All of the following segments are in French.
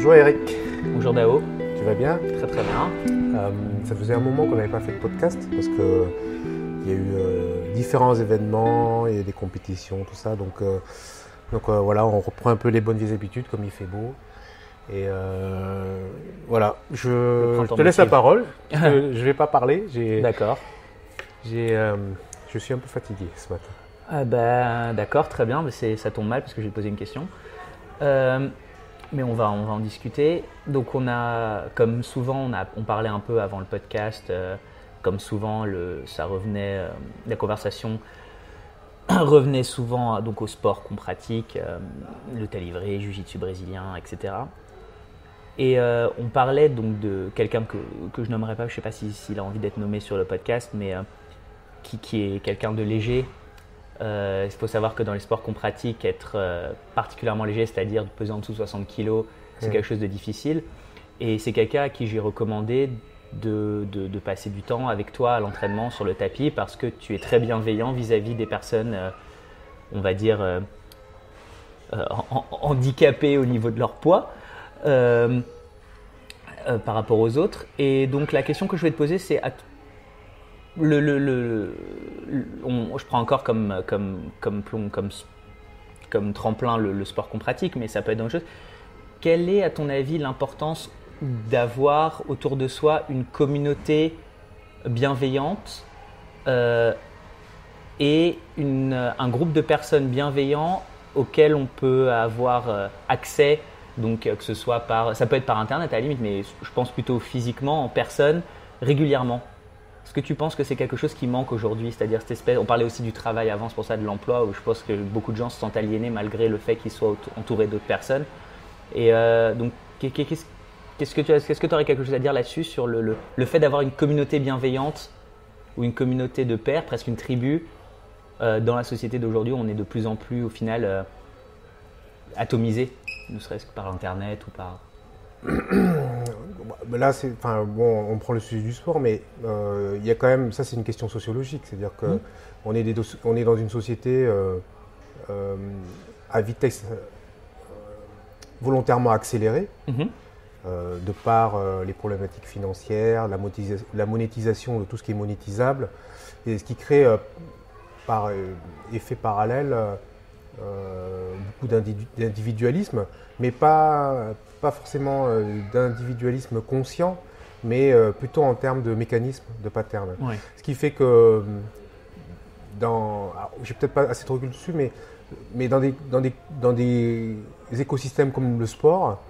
Bonjour Eric. Bonjour Dao. Tu vas bien? Très très bien. Ça faisait un moment qu'on n'avait pas fait de podcast parce que il y a eu différents événements, il y a des compétitions, tout ça. Donc voilà, on reprend un peu les bonnes vieilles habitudes comme il fait beau. Et voilà, je te laisse la parole. Je ne vais pas parler. D'accord. Je suis un peu fatigué ce matin. D'accord, très bien. Mais ça tombe mal parce que je vais te poser une question. Mais on va en discuter. Donc comme souvent, on parlait un peu avant le podcast. Comme souvent, ça revenait, la conversation revenait souvent donc au sport qu'on pratique, lutte à livrer, jiu-jitsu brésilien, etc. Et on parlait donc de quelqu'un que je nommerai pas, je ne sais pas s'il a envie d'être nommé sur le podcast, mais qui est quelqu'un de léger. Il faut savoir que dans les sports qu'on pratique, être particulièrement léger, c'est-à-dire de peser en dessous de 60 kg, c'est quelque chose de difficile. Et c'est quelqu'un à qui j'ai recommandé de passer du temps avec toi à l'entraînement sur le tapis parce que tu es très bienveillant vis-à-vis des personnes, on va dire, handicapées au niveau de leur poids par rapport aux autres. Et donc la question que je vais te poser, c'est je prends encore comme tremplin le sport qu'on pratique, mais ça peut être dans autre chose. Quelle est, à ton avis, l'importance d'avoir autour de soi une communauté bienveillante et un groupe de personnes bienveillants auxquelles on peut avoir accès, donc que ce soit ça peut être par internet à la limite, mais je pense plutôt physiquement, en personne, régulièrement. Est-ce que tu penses que c'est quelque chose qui manque aujourd'hui, c'est-à-dire cette espèce, on parlait aussi du travail avant, c'est pour ça de l'emploi, où je pense que beaucoup de gens se sentent aliénés malgré le fait qu'ils soient entourés d'autres personnes. Et donc, qu'est-ce que tu aurais quelque chose à dire là-dessus sur le fait d'avoir une communauté bienveillante ou une communauté de pairs, presque une tribu, dans la société d'aujourd'hui où on est de plus en plus au final atomisé, ne serait-ce que par Internet ou par… Là, on prend le sujet du sport, mais il y a quand même, ça c'est une question sociologique, c'est-à-dire que on est dans une société à vitesse volontairement accélérée, de par les problématiques financières, la monétisation de tout ce qui est monétisable, et ce qui crée par effet parallèle beaucoup d'individualisme, mais pas forcément d'individualisme conscient, mais plutôt en termes de mécanisme, de pattern. Ouais. Ce qui fait que, j'ai peut-être pas assez de recul dessus, mais dans des écosystèmes comme le sport,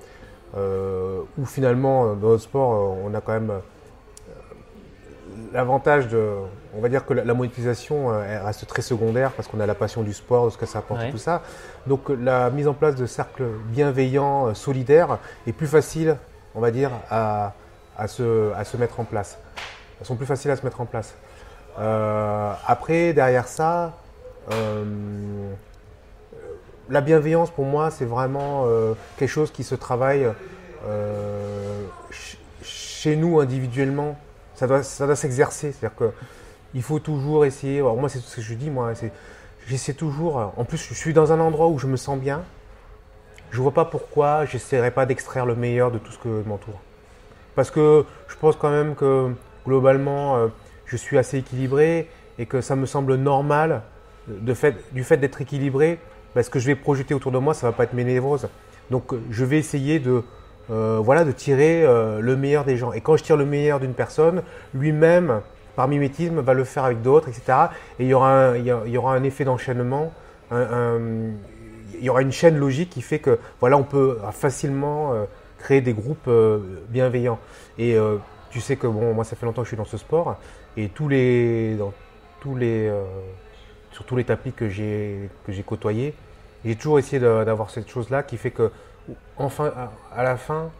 où finalement, dans notre sport, on a quand même l'avantage on va dire que la monétisation elle reste très secondaire parce qu'on a la passion du sport, de ce que ça apporte et tout ça. Donc la mise en place de cercles bienveillants, solidaires est plus facile, on va dire, à se mettre en place. Elles sont plus faciles à se mettre en place. Après, derrière ça, la bienveillance pour moi, c'est vraiment quelque chose qui se travaille chez nous individuellement. Ça doit s'exercer, c'est-à-dire qu'il faut toujours essayer. Alors moi, c'est tout ce que je dis, j'essaie toujours. En plus, je suis dans un endroit où je me sens bien. Je ne vois pas pourquoi je n'essaierai pas d'extraire le meilleur de tout ce que m'entoure. Parce que je pense quand même que globalement, je suis assez équilibré et que ça me semble normal du fait d'être équilibré. Ce que je vais projeter autour de moi, ça ne va pas être mes névroses. Donc, je vais essayer de tirer le meilleur des gens. Et quand je tire le meilleur d'une personne, lui-même, par mimétisme, va le faire avec d'autres, etc. Et il y aura un effet d'enchaînement, il y aura une chaîne logique qui fait que on peut facilement créer des groupes bienveillants. Et tu sais que moi, ça fait longtemps que je suis dans ce sport, et sur tous les tapis que j'ai côtoyés, j'ai toujours essayé d'avoir cette chose-là qui fait que enfin, à la fin,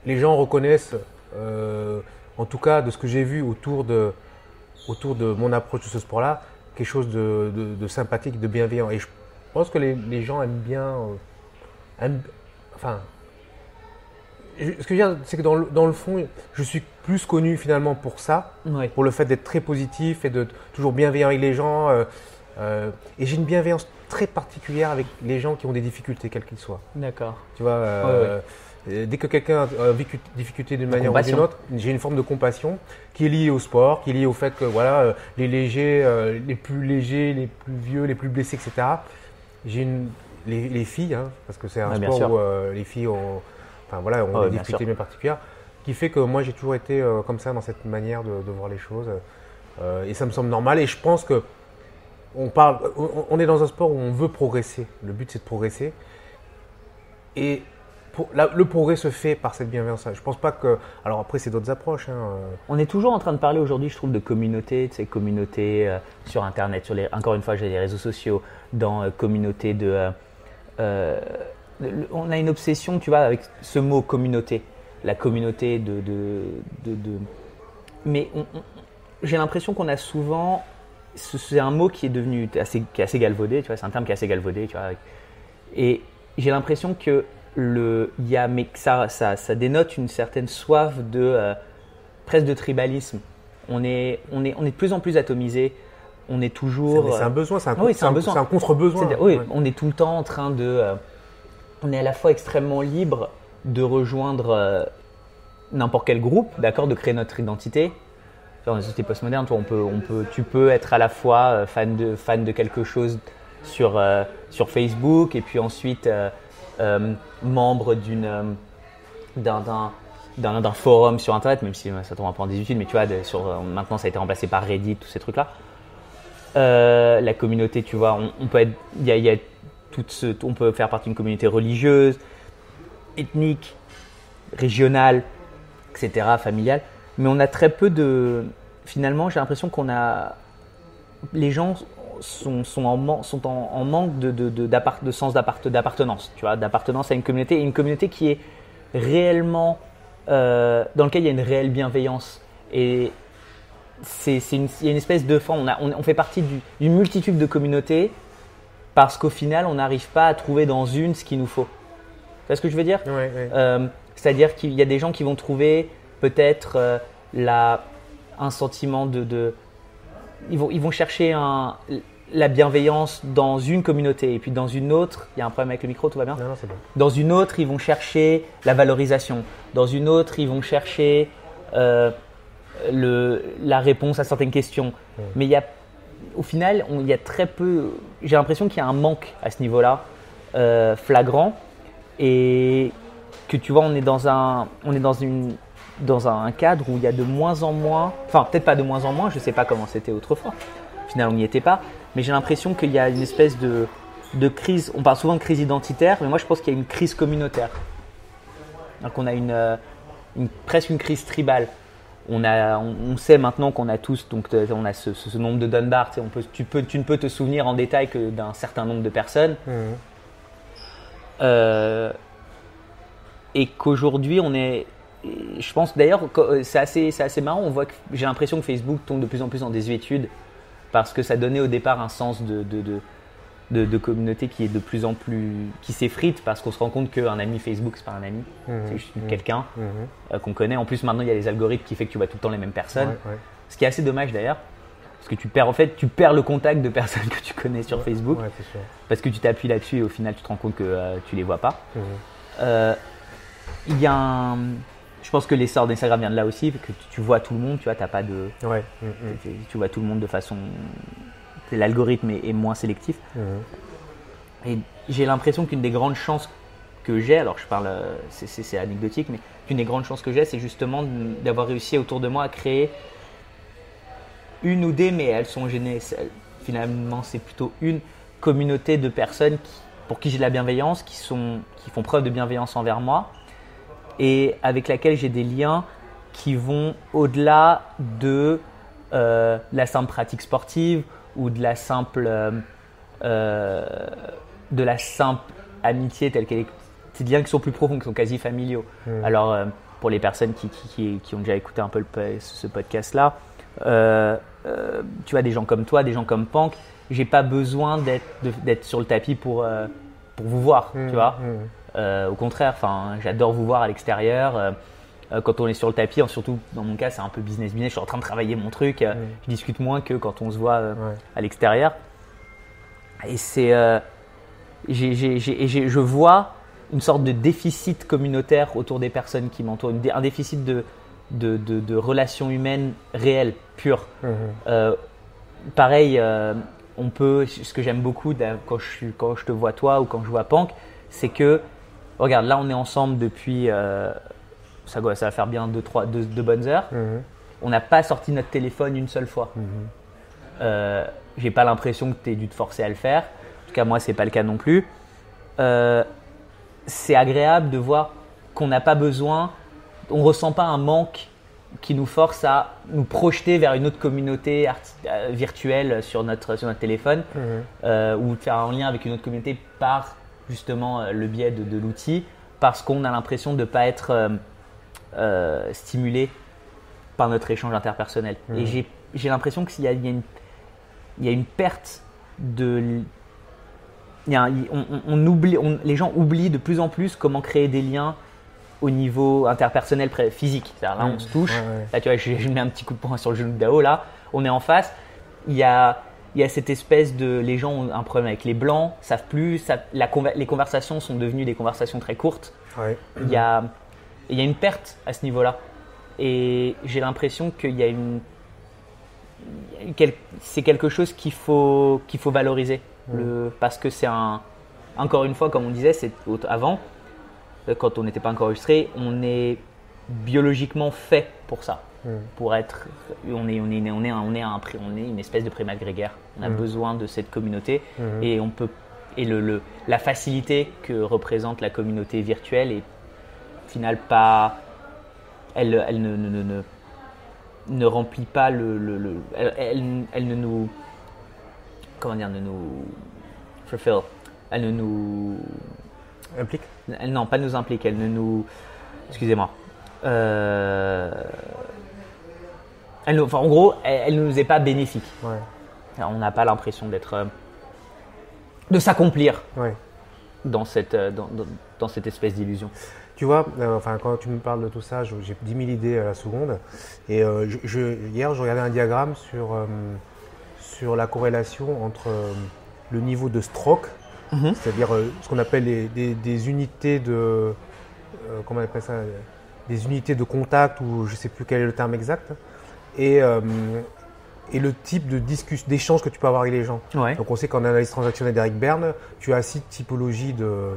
les gens reconnaissent, en tout cas de ce que j'ai vu autour de mon approche de ce sport-là, quelque chose de sympathique, de bienveillant. Et je pense que les gens aiment bien. Ce que je veux dire, c'est que dans le fond, je suis plus connu finalement pour ça, pour le fait d'être très positif et de toujours bienveillant avec les gens. Et j'ai une bienveillance très particulière avec les gens qui ont des difficultés, quelles qu'elles soient. D'accord. Tu vois, dès que quelqu'un a vécu des difficultés d'une manière ou d'une autre, j'ai une forme de compassion qui est liée au sport, qui est liée au fait que voilà, les légers, les plus vieux, les plus blessés, etc. Les filles, hein, parce que c'est un sport où les filles ont des difficultés bien particulières, qui fait que moi j'ai toujours été comme ça dans cette manière de voir les choses. Et ça me semble normal. Et je pense que on est dans un sport où on veut progresser. Le but c'est de progresser. Et le progrès se fait par cette bienveillance. Je pense pas que. Alors après, c'est d'autres approches. On est toujours en train de parler aujourd'hui, je trouve, de communauté, de ces communautés sur Internet, encore une fois, j'ai les réseaux sociaux, dans communauté de. On a une obsession, tu vois, avec ce mot communauté. La communauté Mais j'ai l'impression qu'on a souvent. C'est un mot qui est devenu qui est assez galvaudé, tu vois, c'est un terme qui est assez galvaudé, tu vois. Et j'ai l'impression que ça dénote une certaine soif presque de tribalisme. On est de plus en plus atomisé. On est toujours. C'est un besoin, c'est un contre-besoin. Oui, on est tout le temps en train on est à la fois extrêmement libre de rejoindre n'importe quel groupe, d'accord, de créer notre identité. Dans les sociétés postmodernes, tu peux être à la fois fan de quelque chose sur Facebook et puis ensuite membre d'un forum sur Internet, même si ça tombe un peu en désuétude, mais tu vois, maintenant ça a été remplacé par Reddit, tous ces trucs-là. La communauté, tu vois, on peut faire partie d'une communauté religieuse, ethnique, régionale, etc., familiale, mais on a très peu finalement, j'ai l'impression les gens sont en manque de sens d'appartenance, tu vois, d'appartenance à une communauté, et une communauté qui est réellement dans laquelle il y a une réelle bienveillance. Et il y a une espèce de on fait partie d'une multitude de communautés parce qu'au final, on n'arrive pas à trouver dans une ce qu'il nous faut. Tu vois ce que je veux dire ? Ouais. C'est-à-dire qu'il y a des gens qui vont trouver peut-être un sentiment ils vont chercher la bienveillance dans une communauté, et puis dans une autre, il y a un problème avec le micro, tout va bien ? Non, c'est bon. Dans une autre, ils vont chercher la valorisation. Dans une autre, ils vont chercher la réponse à certaines questions. Mais au final, il y a très peu. J'ai l'impression qu'il y a un manque à ce niveau-là, flagrant, et que tu vois, on est dans un cadre où il y a de moins en moins, enfin peut-être pas de moins en moins, je ne sais pas comment c'était autrefois, au final on n'y était pas, mais j'ai l'impression qu'il y a une espèce de crise, on parle souvent de crise identitaire, mais moi je pense qu'il y a une crise communautaire. Donc on a presque une crise tribale. On sait maintenant qu'on a tous, donc on a ce nombre de Dunbar, tu ne peux te souvenir en détail que d'un certain nombre de personnes. Et qu'aujourd'hui je pense d'ailleurs que c'est assez marrant, on voit que j'ai l'impression que Facebook tombe de plus en plus en désuétude parce que ça donnait au départ un sens de communauté qui est de plus en plus, qui s'effrite parce qu'on se rend compte qu'un ami Facebook c'est pas un ami, c'est juste quelqu'un qu'on connaît. En plus maintenant il y a les algorithmes qui fait que tu vois tout le temps les mêmes personnes, ce qui est assez dommage d'ailleurs parce que tu perds le contact de personnes que tu connais sur Facebook parce que tu t'appuies là-dessus et au final tu te rends compte que tu les vois pas. Il y a je pense que l'essor d'Instagram vient de là aussi, que tu vois tout le monde, tu vois, t'as pas de, tu vois tout le monde de façon, l'algorithme est moins sélectif. Et j'ai l'impression qu'une des grandes chances que j'ai, alors je parle, c'est anecdotique, mais qu'une des grandes chances que j'ai, c'est justement d'avoir réussi autour de moi à créer une ou des, mais elles sont gênées. Finalement, c'est plutôt une communauté de personnes pour qui j'ai de la bienveillance, qui font preuve de bienveillance envers moi, et avec laquelle j'ai des liens qui vont au-delà de la simple pratique sportive ou de la simple amitié telle qu'elle est. C'est des liens qui sont plus profonds, qui sont quasi familiaux. Alors, pour les personnes qui ont déjà écouté un peu ce podcast-là, tu vois, des gens comme toi, des gens comme Pank, j'ai pas besoin d'être sur le tapis pour vous voir, tu vois. Au contraire, j'adore vous voir à l'extérieur. Quand on est sur le tapis, surtout dans mon cas, c'est un peu business. Je suis en train de travailler mon truc. Je discute moins que quand on se voit à l'extérieur. Et je vois une sorte de déficit communautaire autour des personnes qui m'entourent, un déficit de relations humaines réelles, pures. Pareil, ce que j'aime beaucoup quand je te vois toi ou quand je vois Pank, c'est que, regarde, là on est ensemble depuis, ça va faire bien deux bonnes heures. On n'a pas sorti notre téléphone une seule fois. J'ai pas l'impression que tu aies dû te forcer à le faire. En tout cas, moi, c'est pas le cas non plus. C'est agréable de voir qu'on n'a pas besoin, on ressent pas un manque qui nous force à nous projeter vers une autre communauté virtuelle sur notre téléphone ou de faire un lien avec une autre communauté par justement le biais de l'outil, parce qu'on a l'impression de ne pas être stimulé par notre échange interpersonnel. Et j'ai l'impression qu'il y a une perte de… les gens oublient de plus en plus comment créer des liens au niveau interpersonnel physique. C'est-à-dire là, on se touche. Là, tu vois, je mets un petit coup de poing sur le genou de Dao. Là, on est en face. Il y a cette espèce de… Les gens ont un problème avec les blancs, savent plus. Les conversations sont devenues des conversations très courtes. Il y a une perte à ce niveau-là. Et j'ai l'impression qu'il y a c'est quelque chose qu'il faut valoriser. Parce que c'est encore une fois, comme on disait, c'est avant, quand on n'était pas encore enregistré, on est biologiquement fait pour ça. Pour être, on est une espèce de primat grégaire. On a besoin de cette communauté et on peut, et la facilité que représente la communauté virtuelle est au final pas, elle ne remplit pas elle ne nous, comment dire, elle ne nous implique. Non, pas nous implique, elle ne nous, excusez-moi. En gros, elle ne nous est pas bénéfique. Alors, on n'a pas l'impression de s'accomplir dans cette espèce d'illusion. Tu vois, quand tu me parles de tout ça, j'ai 10 000 idées à la seconde. Et hier, je regardais un diagramme sur la corrélation entre le niveau de stroke, c'est-à-dire ce qu'on appelle des unités de… comment on appelle ça, des unités de contact, ou je ne sais plus quel est le terme exact, et le type d'échange que tu peux avoir avec les gens. Donc on sait qu'en analyse transactionnelle d'Eric Berne, tu as 6 typologies de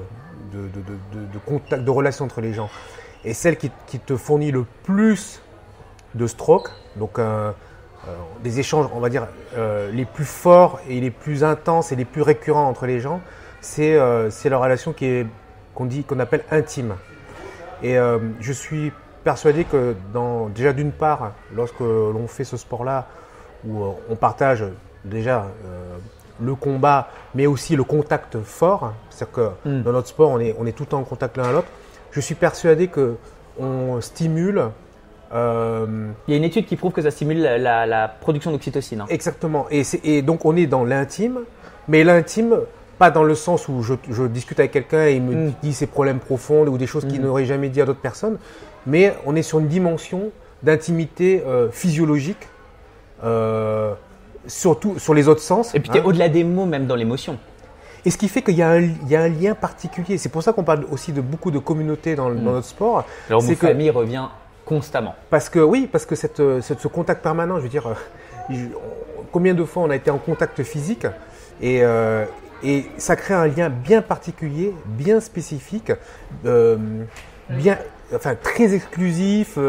contact, de relations entre les gens. Et celle qui te fournit le plus de stroke, donc des échanges, on va dire, les plus forts et les plus intenses et les plus récurrents entre les gens, c'est la relation qu'on appelle intime. Et je suis persuadé que déjà d'une part, lorsque l'on fait ce sport-là, où on partage déjà le combat, mais aussi le contact fort, c'est-à-dire que dans notre sport, on est tout le temps en contact l'un à l'autre, je suis persuadé qu'on stimule… Il y a une étude qui prouve que ça stimule la production d'oxytocine. Exactement. Et donc on est dans l'intime, mais l'intime… Pas dans le sens où je discute avec quelqu'un et il me dit ses problèmes profonds ou des choses qu'il n'aurait jamais dit à d'autres personnes, mais on est sur une dimension d'intimité physiologique, surtout sur les autres sens. Et puis tu es au-delà des mots, même dans l'émotion. Et ce qui fait qu'il y a un lien particulier. C'est pour ça qu'on parle aussi de beaucoup de communautés dans notre sport. Alors mon famille revient constamment. Parce que ce contact permanent, je veux dire, combien de fois on a été en contact physique et ça crée un lien bien particulier, bien spécifique, très exclusif.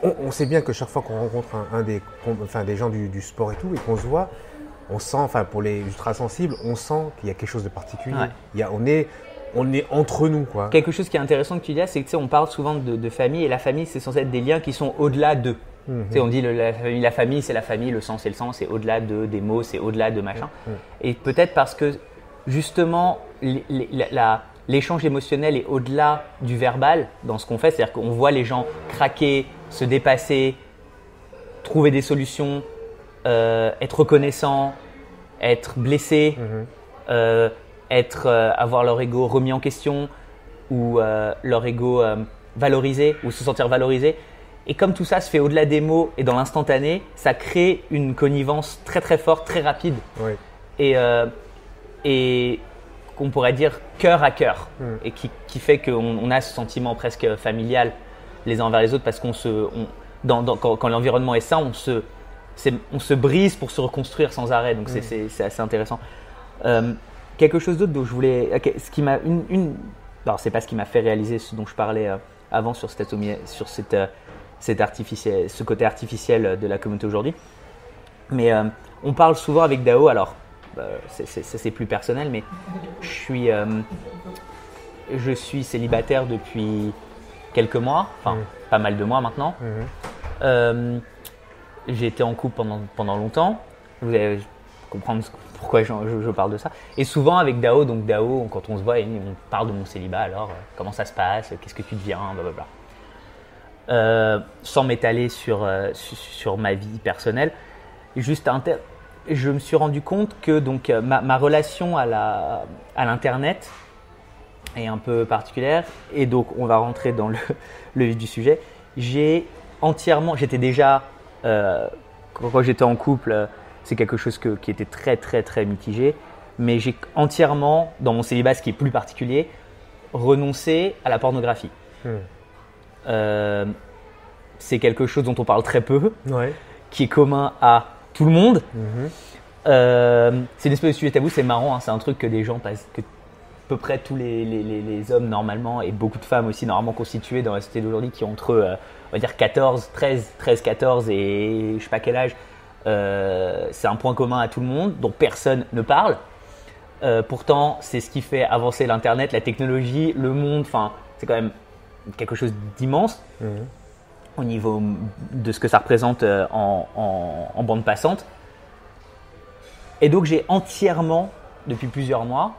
On sait bien que chaque fois qu'on rencontre des gens du sport et tout, et qu'on se voit, on sent, pour les ultra-sensibles, on sent qu'il y a quelque chose de particulier. On est entre nous, quoi. Quelque chose qui est intéressant que tu dis là, c'est que on parle souvent de famille, et la famille, c'est censé être des liens qui sont au-delà d'eux. On dit la famille, c'est la famille, le sang, c'est le sang, c'est au-delà des mots, c'est au-delà de machin. Et peut-être parce que justement, l'échange émotionnel est au-delà du verbal dans ce qu'on fait. C'est-à-dire qu'on voit les gens craquer, se dépasser, trouver des solutions, être reconnaissants, être blessés, avoir leur ego remis en question ou leur ego valorisé ou se sentir valorisé. Et comme tout ça se fait au-delà des mots et dans l'instantané, ça crée une connivence très très forte, très rapide. et qu'on pourrait dire cœur à cœur, et qui fait qu'on a ce sentiment presque familial les uns envers les autres, parce quand l'environnement est sain, on se brise pour se reconstruire sans arrêt, donc c'est assez intéressant. Quelque chose d'autre dont je voulais, ce qui m'a alors c'est pas ce qui m'a fait réaliser ce dont je parlais avant sur ce côté artificiel de la communauté aujourd'hui, mais on parle souvent avec Dao, alors c'est plus personnel, mais je suis célibataire depuis quelques mois, enfin pas mal de mois maintenant. J'ai été en couple pendant longtemps. Vous allez comprendre pourquoi je parle de ça. Et souvent avec Dao, quand on se voit, on parle de mon célibat. Alors, comment ça se passe, qu'est-ce que tu deviens, blablabla. Sans m'étaler sur ma vie personnelle, je me suis rendu compte que donc ma relation à l'internet est un peu particulière, et donc on va rentrer dans le vif du sujet. J'étais déjà quand j'étais en couple, c'est quelque chose qui était très très très mitigé, mais j'ai entièrement, dans mon célibat, ce qui est plus particulier, renoncé à la pornographie. C'est quelque chose dont on parle très peu, qui est commun à tout le monde. C'est une espèce de sujet tabou, c'est marrant, hein, c'est un truc que des gens passent, que à peu près tous les hommes normalement, et beaucoup de femmes aussi normalement constituées dans la société d'aujourd'hui, qui ont entre on va dire 13, 14 et je sais pas quel âge, c'est un point commun à tout le monde dont personne ne parle. Pourtant, c'est ce qui fait avancer l'internet, la technologie, le monde, enfin c'est quand même quelque chose d'immense au niveau de ce que ça représente en bande passante. Et donc j'ai entièrement, depuis plusieurs mois,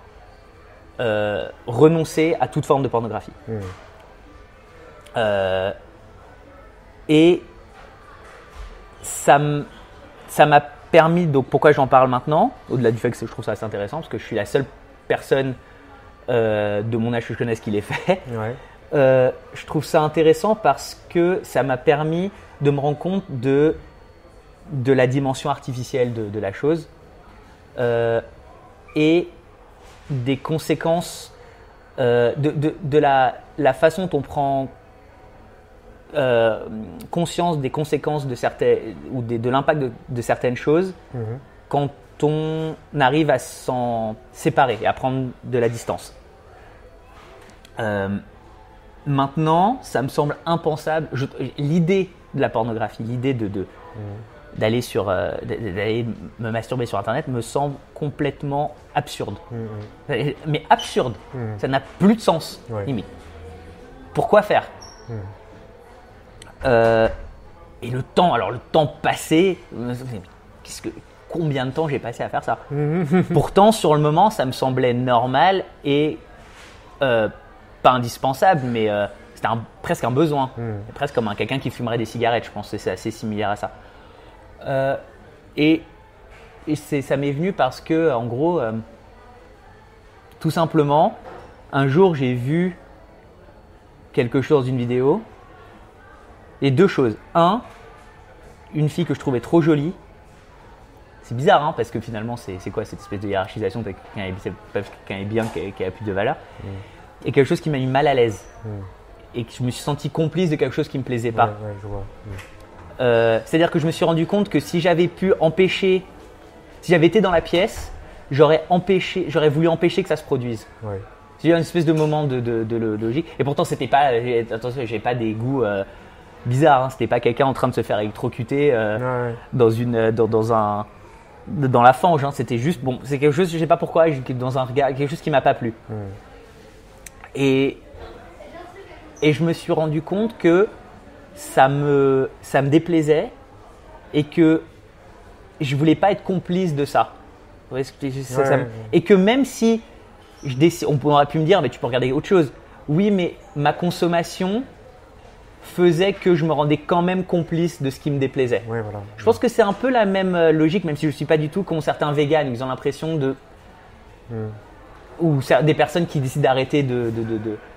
renoncé à toute forme de pornographie. Et ça m'a permis, donc pourquoi j'en parle maintenant, au-delà du fait que je trouve ça assez intéressant, parce que je suis la seule personne de mon âge que je connaisse qui l'ait fait. Je trouve ça intéressant parce que ça m'a permis de me rendre compte de la dimension artificielle de la chose, et des conséquences, de la façon dont on prend conscience des conséquences de certaines, ou de l'impact de certaines choses quand on arrive à s'en séparer et à prendre de la distance. Maintenant, ça me semble impensable. L'idée de la pornographie, l'idée d'aller me masturber sur Internet me semble complètement absurde. Mais absurde. Ça n'a plus de sens, limite. Pourquoi faire Et le temps passé, combien de temps j'ai passé à faire ça? Pourtant, sur le moment, ça me semblait normal et pas indispensable, mais c'était presque un besoin. Presque comme quelqu'un qui fumerait des cigarettes, je pense que c'est assez similaire à ça. Et ça m'est venu parce que, en gros, tout simplement, un jour j'ai vu quelque chose dans une vidéo, et deux choses. Un, une fille que je trouvais trop jolie. C'est bizarre, hein, parce que finalement, c'est quoi cette espèce de hiérarchisation de quelqu'un est bien, qui a plus de valeur. Et quelque chose qui m'a mis mal à l'aise. Et que je me suis senti complice de quelque chose qui ne me plaisait pas. Je vois. C'est-à-dire que je me suis rendu compte que si j'avais été dans la pièce, j'aurais voulu empêcher que ça se produise. J'ai eu une espèce de moment de logique. Et pourtant, attention, j'avais pas des goûts bizarres. Hein. C'était pas quelqu'un en train de se faire électrocuter dans la fange. Hein. C'était juste, c'est quelque chose, je sais pas pourquoi, dans un regard, quelque chose qui m'a pas plu. Et je me suis rendu compte que ça me déplaisait et que je voulais pas être complice de ça. Et que même si on aurait pu me dire, mais tu peux regarder autre chose. Oui, mais ma consommation faisait que je me rendais quand même complice de ce qui me déplaisait. Je pense que c'est un peu la même logique, même si je ne suis pas du tout comme certains véganes. Ils ont l'impression ou des personnes qui décident d'arrêter de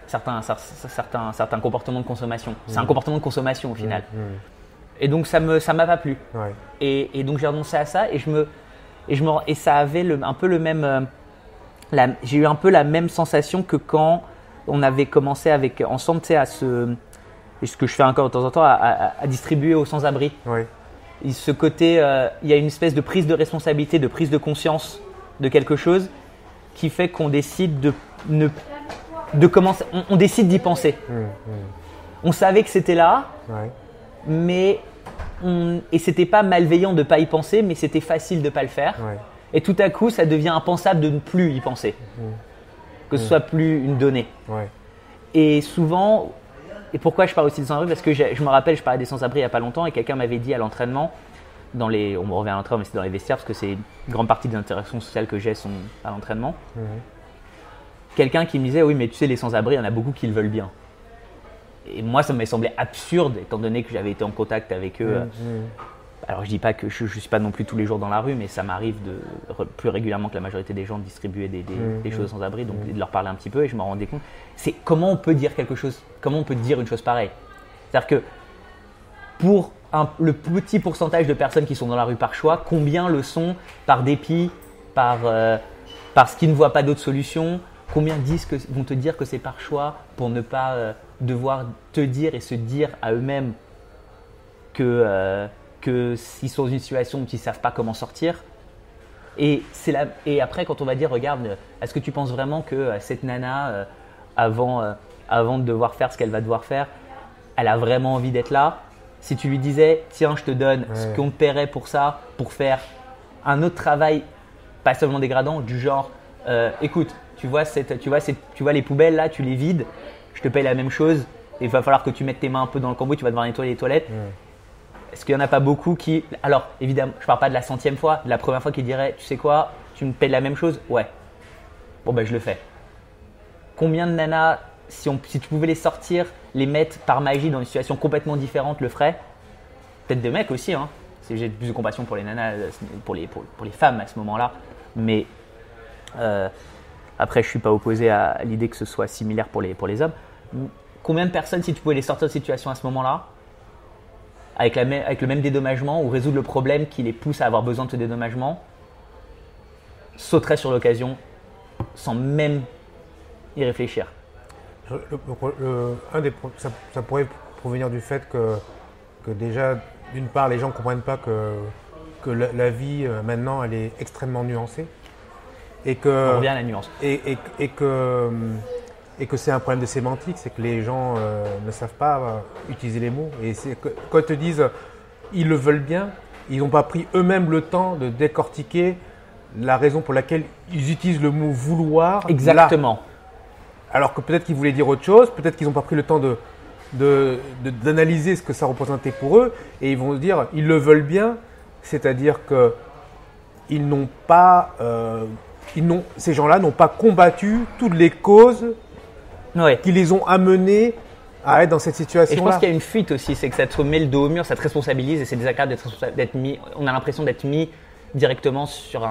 certains comportements de consommation. C'est un comportement de consommation au final. Et donc ça m'a pas plu. Et donc j'ai renoncé à ça, et Et ça avait un peu le même. J'ai eu un peu la même sensation que quand on avait commencé ensemble, tu sais, et ce que je fais encore de temps en temps, à distribuer aux sans-abri. Oui. Et ce côté, il y a une espèce de prise de responsabilité, de prise de conscience de quelque chose qui fait qu'on décide de commencer, on décide d'y penser. On savait que c'était là, mais et c'était pas malveillant de pas y penser, mais c'était facile de pas le faire. Et tout à coup, ça devient impensable de ne plus y penser, que ce soit plus une donnée. Et souvent, et pourquoi je parle aussi des sans-abri? Parce que je me rappelle, je parlais des sans-abri il n'y a pas longtemps et quelqu'un m'avait dit à l'entraînement, on me revient à l'entraînement, mais c'est dans les vestiaires parce que c'est une grande partie des interactions sociales que j'ai sont à l'entraînement. Quelqu'un qui me disait, oui, mais tu sais, les sans-abri, il y en a beaucoup qui le veulent bien. Et moi, ça m'avait semblé absurde, étant donné que j'avais été en contact avec eux. Alors, je dis pas que je ne suis pas non plus tous les jours dans la rue, mais ça m'arrive plus régulièrement que la majorité des gens de distribuer des choses aux sans-abri, donc de leur parler un petit peu. Et je me rendais compte, c'est comment on peut dire quelque chose, comment on peut dire une chose pareille. C'est-à-dire que pour le petit pourcentage de personnes qui sont dans la rue par choix, combien le sont par dépit, parce qu'ils ne voient pas d'autre solution? Combien vont te dire que c'est par choix pour ne pas devoir te dire et se dire à eux-mêmes que s'ils sont dans une situation où ils ne savent pas comment sortir? Et après, quand on va dire, regarde, est-ce que tu penses vraiment que cette nana, avant de devoir faire ce qu'elle va devoir faire, elle a vraiment envie d'être là? Si tu lui disais, tiens, je te donne ce qu'on te paierait pour ça, pour faire un autre travail, pas seulement dégradant, du genre, écoute, tu vois les poubelles là, tu les vides, je te paye la même chose, et il va falloir que tu mettes tes mains un peu dans le cambouis, tu vas devoir nettoyer les toilettes. Est-ce qu'il n'y en a pas beaucoup qui… Alors, évidemment, je ne parle pas de la 100e fois, de la première fois qui dirait, tu sais quoi, tu me payes la même chose? Ouais. Bon, ben je le fais. Combien de nanas, si tu pouvais les sortir, les mettre par magie dans une situation complètement différente, le ferait? Peut-être des mecs aussi, hein. J'ai plus de compassion pour les nanas, pour les femmes à ce moment-là. Mais après, je ne suis pas opposé à l'idée que ce soit similaire pour les hommes. Combien de personnes, si tu pouvais les sortir de situation à ce moment-là, avec le même dédommagement ou résoudre le problème qui les pousse à avoir besoin de ce dédommagement, sauteraient sur l'occasion sans même y réfléchir? Ça pourrait provenir du fait que déjà, d'une part, les gens ne comprennent pas que la vie, maintenant, elle est extrêmement nuancée. Et que, on revient à la nuance. Et que c'est un problème de sémantique, c'est que les gens ne savent pas utiliser les mots. Et quand ils te disent ils le veulent bien, ils n'ont pas pris eux-mêmes le temps de décortiquer la raison pour laquelle ils utilisent le mot vouloir. Exactement. Là. Alors que peut-être qu'ils voulaient dire autre chose, peut-être qu'ils n'ont pas pris le temps d'analyser ce que ça représentait pour eux, et ils vont se dire ils le veulent bien, c'est-à-dire que ils n'ont pas, ces gens-là n'ont pas combattu toutes les causes qui les ont amenés à être dans cette situation-là. Et je pense qu'il y a une fuite aussi, c'est que ça te met le dos au mur, ça te responsabilise et c'est désagréable d'être mis. On a l'impression d'être mis directement sur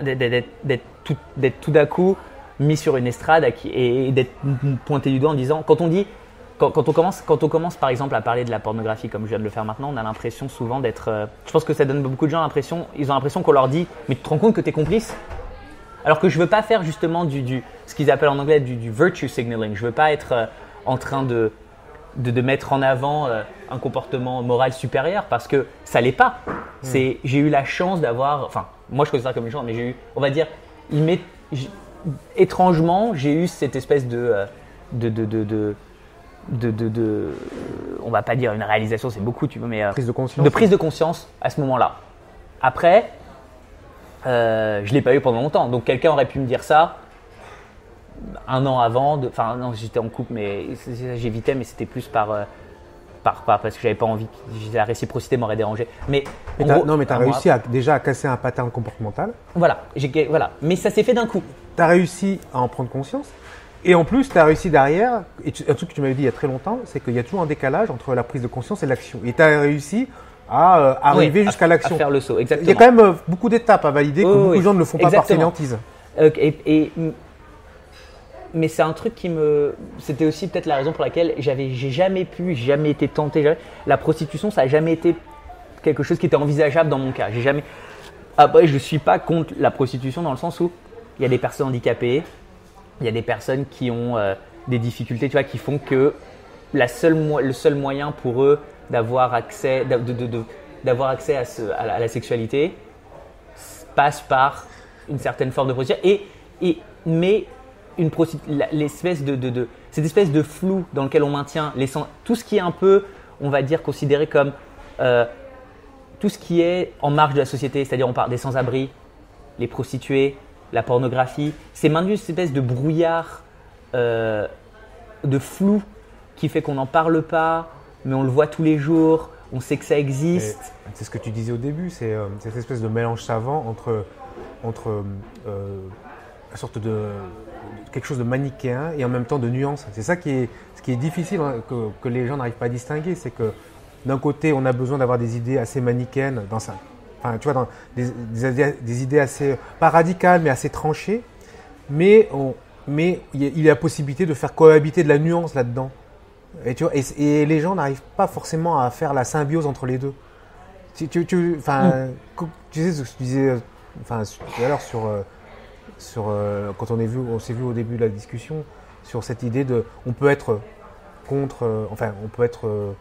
d'être tout d'un coup mis sur une estrade et d'être pointé du doigt en disant, quand on commence par exemple à parler de la pornographie comme je viens de le faire maintenant, on a l'impression souvent d'être… je pense que ça donne beaucoup de gens ils ont l'impression qu'on leur dit « mais tu te rends compte que tu es complice ?» Alors que je ne veux pas faire justement ce qu'ils appellent en anglais du virtue signaling. Je ne veux pas être en train de mettre en avant un comportement moral supérieur parce que ça ne l'est pas. J'ai eu la chance d'avoir… Enfin, moi je considère ça comme une chance, mais j'ai eu, on va dire, étrangement, j'ai eu cette espèce on va pas dire une réalisation, c'est beaucoup, tu vois, mais prise de prise de conscience à ce moment-là. Après, je l'ai pas eu pendant longtemps, donc quelqu'un aurait pu me dire ça un an avant. Enfin non, j'étais en couple, mais j'évitais, mais c'était plus parce que j'avais pas envie. La réciprocité m'aurait dérangé. Mais tu as réussi déjà à casser un pattern comportemental. Voilà, mais ça s'est fait d'un coup. Tu as réussi à en prendre conscience. Et en plus, tu as réussi derrière, un truc que tu m'avais dit il y a très longtemps, c'est qu'il y a toujours un décalage entre la prise de conscience et l'action. Et tu as réussi à arriver jusqu'à l'action. À faire le saut, exactement. Il y a quand même beaucoup d'étapes à valider que beaucoup de gens ne le font pas par fainéantise. Mais c'est un truc c'était aussi peut-être la raison pour laquelle j'ai jamais été tenté. La prostitution, ça n'a jamais été quelque chose qui était envisageable dans mon cas. Après, je ne suis pas contre la prostitution dans le sens où il y a des personnes handicapées, il y a des personnes qui ont des difficultés, tu vois, qui font que le seul moyen pour eux d'avoir accès, d'avoir accès à la sexualité passe par une certaine forme de prostitution. Mais cette espèce de flou dans lequel on maintient tout ce qui est un peu, on va dire, considéré comme tout ce qui est en marge de la société, c'est-à-dire on parle des sans-abri, les prostituées, la pornographie, c'est maintenant une espèce de brouillard, de flou qui fait qu'on n'en parle pas, mais on le voit tous les jours, on sait que ça existe. Et c'est ce que tu disais au début, c'est cette espèce de mélange savant entre une sorte de quelque chose de manichéen et en même temps de nuance. C'est ça ce qui est difficile, hein, que les gens n'arrivent pas à distinguer, c'est que d'un côté, on a besoin d'avoir des idées assez manichéennes, tu vois, des idées assez, pas radicales, mais assez tranchées, mais il y a la possibilité de faire cohabiter de la nuance là-dedans. Et, tu vois, et les gens n'arrivent pas forcément à faire la symbiose entre les deux. Tu sais ce que je disais tout à l'heure quand on s'est vu au début de la discussion, sur cette idée on peut être contre, on peut être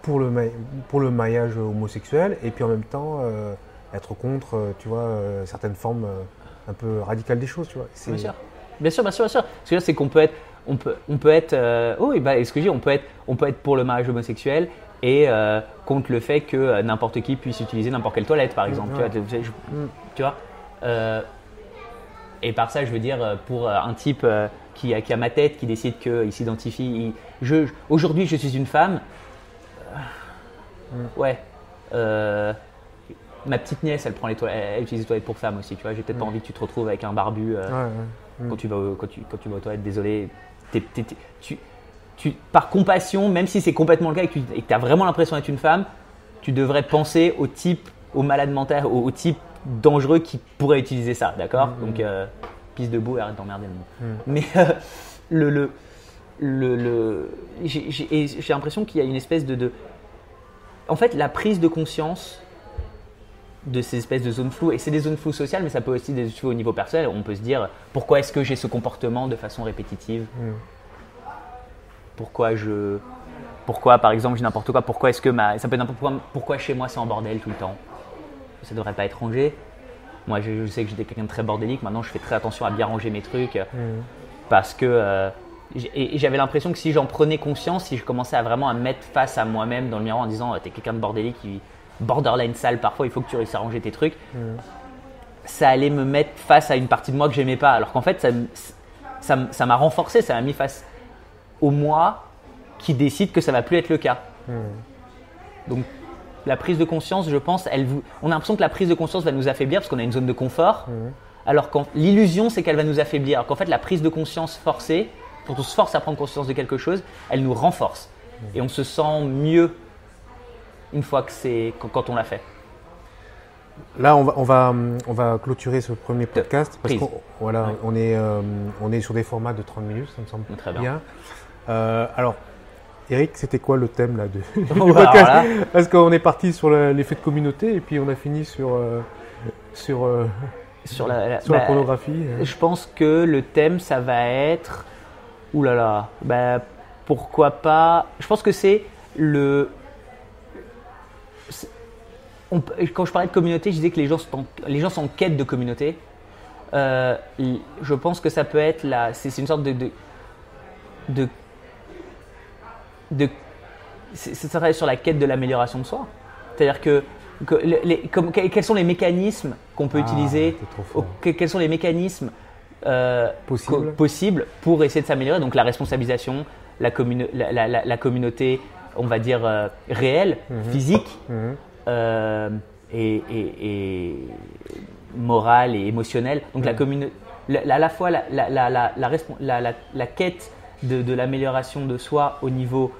pour le mariage homosexuel et puis en même temps être contre, tu vois, certaines formes un peu radicales des choses, tu vois. Bien sûr. Ce que je veux dire, c'est qu'on peut être, on peut être pour le mariage homosexuel et contre le fait que n'importe qui puisse utiliser n'importe quelle toilette, par exemple. Ouais. Tu vois. Et par ça, je veux dire, pour un type qui a ma tête, qui décide qu'il s'identifie, aujourd'hui je suis une femme, ouais. Ma petite nièce, elle prend elle utilise les toilettes pour femmes aussi, tu vois. J'ai peut-être pas envie que tu te retrouves avec un barbu quand tu vas aux toilettes. Désolé, par compassion, même si c'est complètement le cas et que tu as vraiment l'impression d'être une femme, tu devrais penser au malade mental, au type dangereux qui pourrait utiliser ça, d'accord. Donc pisse debout et arrête d'emmerder le monde. Mais j'ai l'impression qu'il y a une espèce en fait, la prise de conscience de ces espèces de zones floues, et c'est des zones floues sociales, mais ça peut aussi être des zones floues au niveau personnel. On peut se dire, pourquoi est-ce que j'ai ce comportement de façon répétitive ? Pourquoi, par exemple, j'ai n'importe quoi ? Pourquoi est-ce que ça peut être n'importe quoi ? Pourquoi chez moi c'est en bordel tout le temps ? Ça devrait pas être rangé. Moi, je sais que j'étais quelqu'un de très bordélique. Maintenant, je fais très attention à bien ranger mes trucs parce que j'avais l'impression que si j'en prenais conscience, si je commençais à vraiment me mettre face à moi-même dans le miroir en disant t'es quelqu'un de bordélique, borderline sale parfois, il faut que tu réussisses à ranger tes trucs, ça allait me mettre face à une partie de moi que j'aimais pas. Alors qu'en fait, ça m'a renforcé, ça m'a mis face au moi qui décide que ça va plus être le cas. Donc, la prise de conscience, je pense, on a l'impression que la prise de conscience va nous affaiblir parce qu'on a une zone de confort. Alors que l'illusion, c'est qu'elle va nous affaiblir. Alors qu'en fait, la prise de conscience forcée, quand on se force à prendre conscience de quelque chose, elle nous renforce. Et on se sent mieux une fois quand on l'a fait. Là, on va clôturer ce premier podcast parce qu'on est sur des formats de 30 minutes, ça me semble très bien. Alors, Eric, c'était quoi le thème là, du podcast ? Parce qu'on est parti sur l'effet de communauté et puis on a fini sur la pornographie. Je pense que le thème, ça va être… Ouh là là, pourquoi pas… Je pense que c'est quand je parlais de communauté, je disais que les gens sont en quête de communauté. Je pense que ça peut être c'est une sorte ça serait sur la quête de l'amélioration de soi. C'est-à-dire quels sont les mécanismes qu'on peut utiliser, quels sont les mécanismes possibles pour essayer de s'améliorer. Donc la responsabilisation, la communauté, on va dire réelle, physique, et morale et émotionnelle. Donc à la fois la quête de l'amélioration de soi au niveau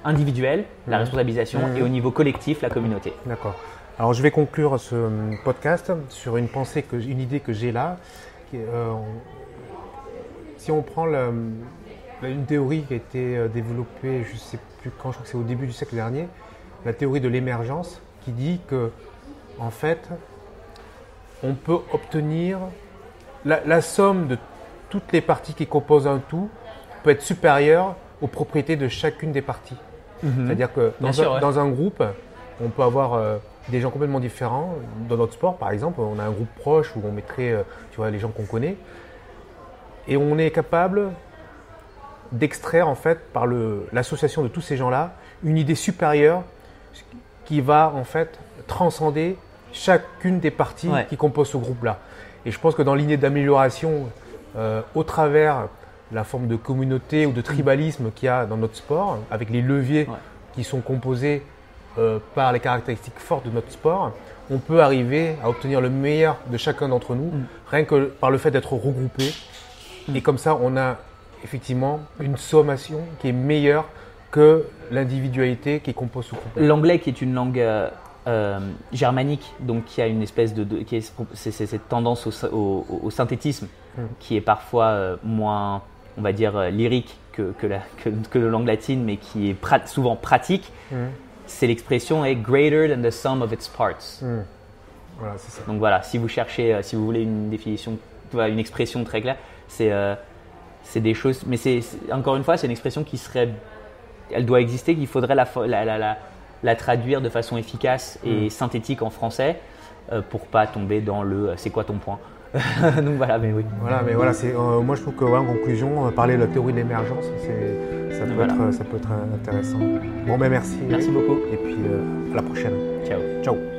individuel, la responsabilisation, et au niveau collectif, la communauté. D'accord. Alors je vais conclure ce podcast sur une idée que j'ai là. Si on prend une théorie qui a été développée, je ne sais plus quand, je crois que c'est au début du siècle dernier, la théorie de l'émergence, qui dit que en fait, on peut obtenir la somme de toutes les parties qui composent un tout peut être supérieure aux propriétés de chacune des parties. C'est-à-dire que dans un groupe, on peut avoir des gens complètement différents. Dans notre sport, par exemple, on a un groupe proche où on mettrait les gens qu'on connaît. Et on est capable d'extraire, en fait, par l'association de tous ces gens-là, une idée supérieure qui va, en fait, transcender chacune des parties qui composent ce groupe-là. Et je pense que dans l'idée d'amélioration, au travers la forme de communauté ou de tribalisme qu'il y a dans notre sport, avec les leviers qui sont composés par les caractéristiques fortes de notre sport, on peut arriver à obtenir le meilleur de chacun d'entre nous, rien que par le fait d'être regroupés. Et comme ça, on a effectivement une sommation qui est meilleure que l'individualité qui compose ce groupe. L'anglais, qui est une langue germanique, donc qui a une espèce c'est cette tendance au synthétisme, qui est parfois moins, on va dire, lyrique que la langue latine, mais qui est souvent pratique. C'est l'expression est greater than the sum of its parts. Voilà, c'est ça. Donc voilà, si vous cherchez, si vous voulez une définition, une expression très claire, c'est des choses, mais encore une fois, c'est une expression elle doit exister, qu'il faudrait la traduire de façon efficace et synthétique en français pour pas tomber dans le c'est quoi ton point. Donc voilà, mais oui. Voilà, moi je trouve que en conclusion, parler de la théorie de l'émergence, ça peut être intéressant. Bon, merci. Merci beaucoup. Et puis à la prochaine. Ciao. Ciao.